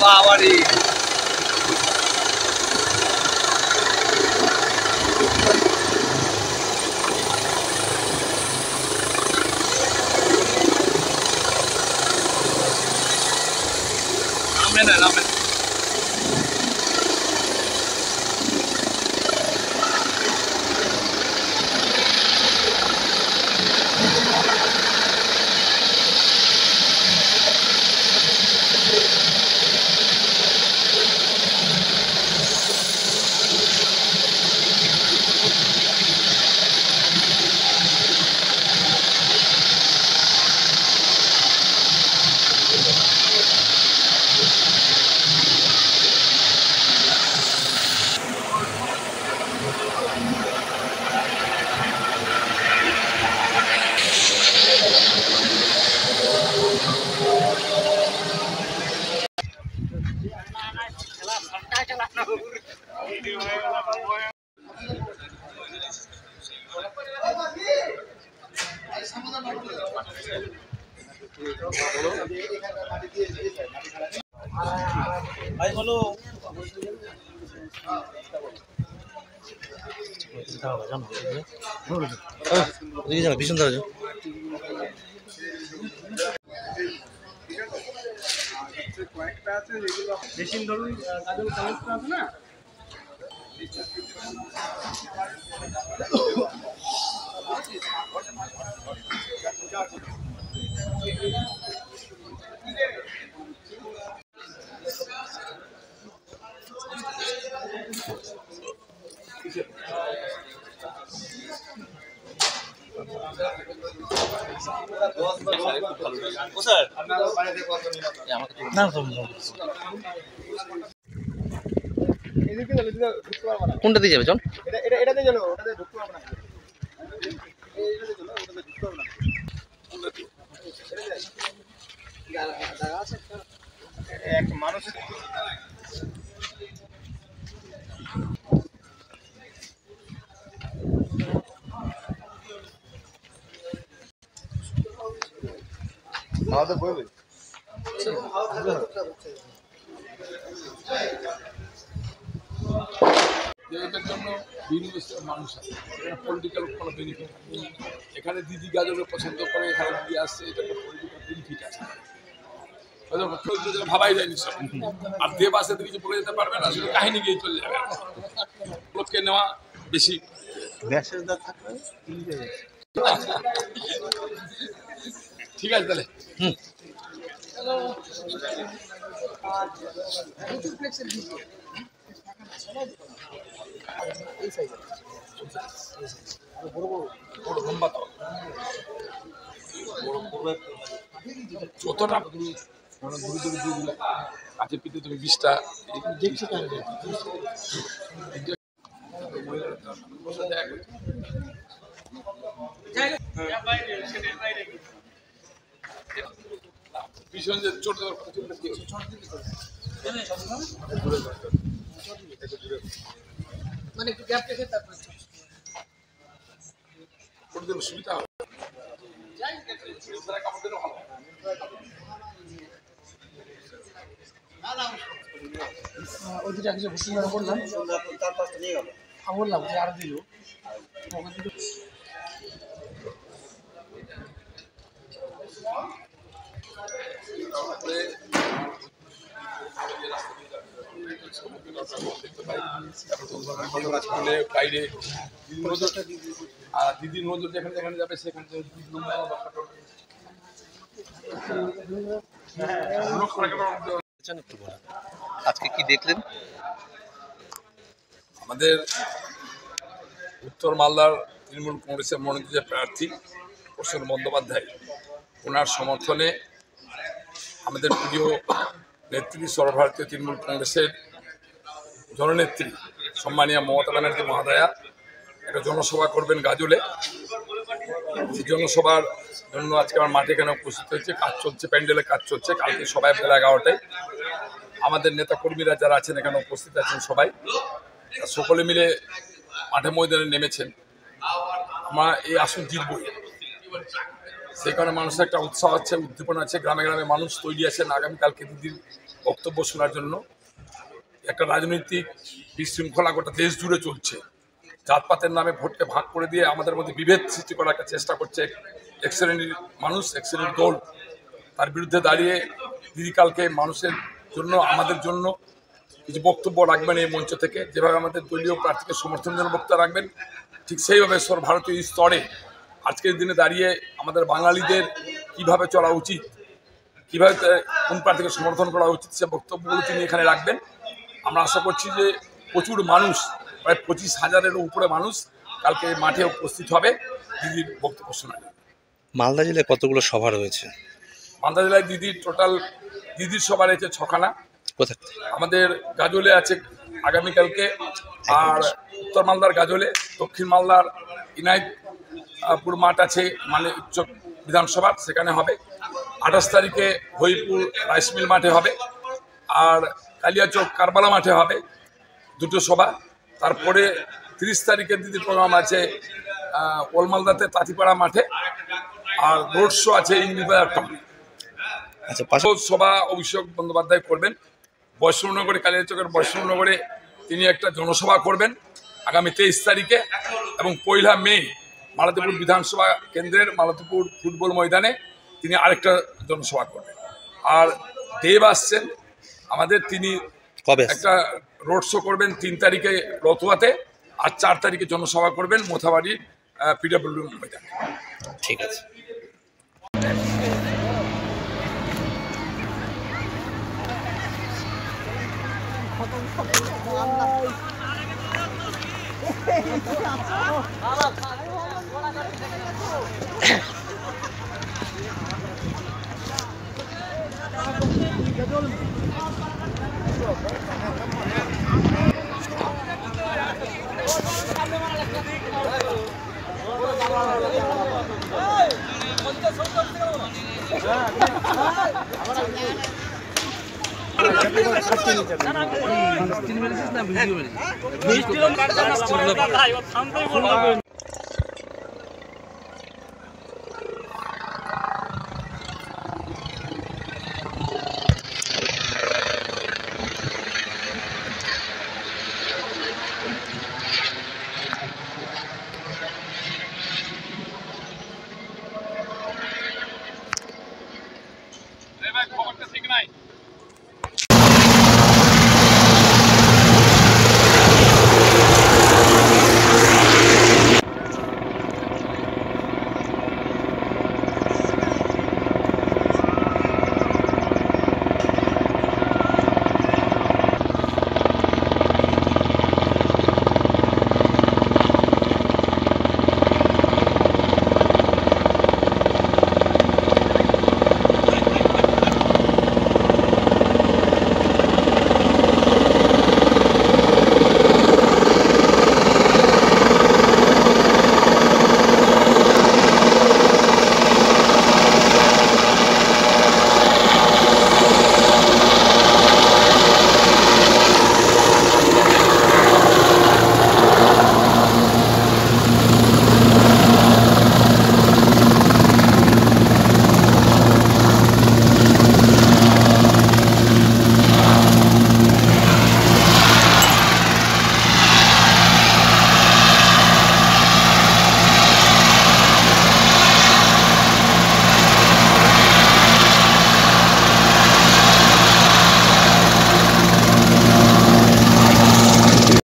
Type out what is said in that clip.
বাবারে রামেন ভাই বলো ভীষণ ধরে কয়েকটা আছে যেগুলো বেশি ধরুন কাজল কালেকশন আছে না কোনটা দিয়ে যাবে চল এটা দিয়ে চলো ওটাতে ঢুকতে পারবো না এক মানুষের আমাদের বলবে এটার জন্য বিভিন্ন মানুষ আছে পলিটিক্যাল কোনো বেনিফিট এখানে দিদি গাজরে পছন্দ করে এখানে দিদি আসছে এটা একটা পলিটিক্যাল বেনিফিট আছে ভাবাই যায়নি সব আর দেব আসে কিছু বলে যেতে পারবে না শুধু কাহিনী গিয়ে চলে যাবে লোককে নেওয়া বেশি ঠিক আছে তাহলে যতটা কাছে পিঠে তুমি 20টা ভীষণ যে ছোট মানে একটু গ্যাপ রেখে তারপর সুবিধা হবে ওই দুটা কিছু ভর্তি করে বললাম বললাম যে আরো দিল বাইরে আর দিদির নজর যেখানে যেখানে যাবে সেখানে আজকে কি দেখলেন আমাদের উত্তর মালদার তৃণমূল কংগ্রেসের মনোনীত যে প্রার্থী প্রসন্ন বন্দ্যোপাধ্যায় ওনার সমর্থনে আমাদের প্রিয় নেত্রী সর্বভারতীয় তৃণমূল কংগ্রেসের জননেত্রী সম্মানীয় মমতা ব্যানার্জি মহাদয়া একটা জনসভা করবেন গাজলে সেই জনসভার জন্য আজকে আমার মাঠে এখানে উপস্থিত হয়েছে কাজ চলছে প্যান্ডেলের কাজ চলছে কালকে সবাই বেলা 11টায় আমাদের নেতাকর্মীরা যারা আছেন এখানে উপস্থিত আছেন সবাই সকলে মিলে মাঠে ময়দানে নেমেছেন আমরা এই আসন জিতবই সেই কারণে মানুষের একটা উৎসাহ আছে উদ্দীপনা আছে গ্রামে গ্রামে মানুষ তৈরি আছেন আগামীকালকে দিদির বক্তব্য শোনার জন্য। একটা রাজনৈতিক বিশৃঙ্খলা গোটা দেশ জুড়ে চলছে। জাতপাতের নামে ভোটকে ভাগ করে দিয়ে আমাদের মধ্যে বিভেদ সৃষ্টি করার একটা চেষ্টা করছে এক শ্রেণীর মানুষ, এক শ্রেণীর দল। তার বিরুদ্ধে দাঁড়িয়ে দিদি কালকে মানুষের জন্য, আমাদের জন্য কিছু বক্তব্য রাখবেন এই মঞ্চ থেকে। যেভাবে আমাদের দলীয় প্রার্থীকে সমর্থনের জন্য বক্তব্য রাখবেন, ঠিক সেইভাবে সর্বভারতীয় স্তরে আজকের দিনে দাঁড়িয়ে আমাদের বাঙালিদের কিভাবে চলা উচিত, কীভাবে কোন প্রার্থীকে সমর্থন করা উচিত, সে বক্তব্যগুলো তিনি এখানে রাখবেন। আমরা আশা করছি যে প্রচুর মানুষ, প্রায় 25,000-এরও উপরে মানুষ কালকে মাঠে উপস্থিত হবে দিদির বক্তব্য শোনার। মালদা জেলায় কতগুলো সভা রয়েছে? মালদা জেলায় দিদির সভা রয়েছে 6খানা। কোথায়? আমাদের গাজলে আছে আগামীকালকে, আর উত্তর মালদার গাজলে, দক্ষিণ মালদার ইনায়তপুর মাঠ আছে মানে উচ্চ বিধানসভা, সেখানে হবে। 28 তারিখে হরিপুর রাইস মিল মাঠে হবে, আর কালিয়াচক কারবালা মাঠে হবে 2টো সভা। তারপরে 30 তারিখের দিদির প্রোগ্রাম আছে ওলমালদাতে তাঁতিপাড়া মাঠে, আর রোড শো আছে ইংলিশবাজার টাউনে। আচ্ছা, সভা অভিষেক বন্দ্যোপাধ্যায় করবেন বৈষ্ণবনগরে, কালিয়াচকের বৈষ্ণবনগরে তিনি একটা জনসভা করবেন আগামী 23 তারিখে, এবং 1 মে মালতীপুর বিধানসভা কেন্দ্রের মালতীপুর ফুটবল ময়দানে তিনি আরেকটা জনসভা করবেন। আর দেব আসছেন আমাদের, তিনি কবে একটা রোড শো করবেন 3 তারিখে রতুয়াতে, আর 4 তারিখে জনসভা করবেন মোথাবাড়ির পিডব্লিউ ময়দানে। ঠিক আছে। মিষ্টি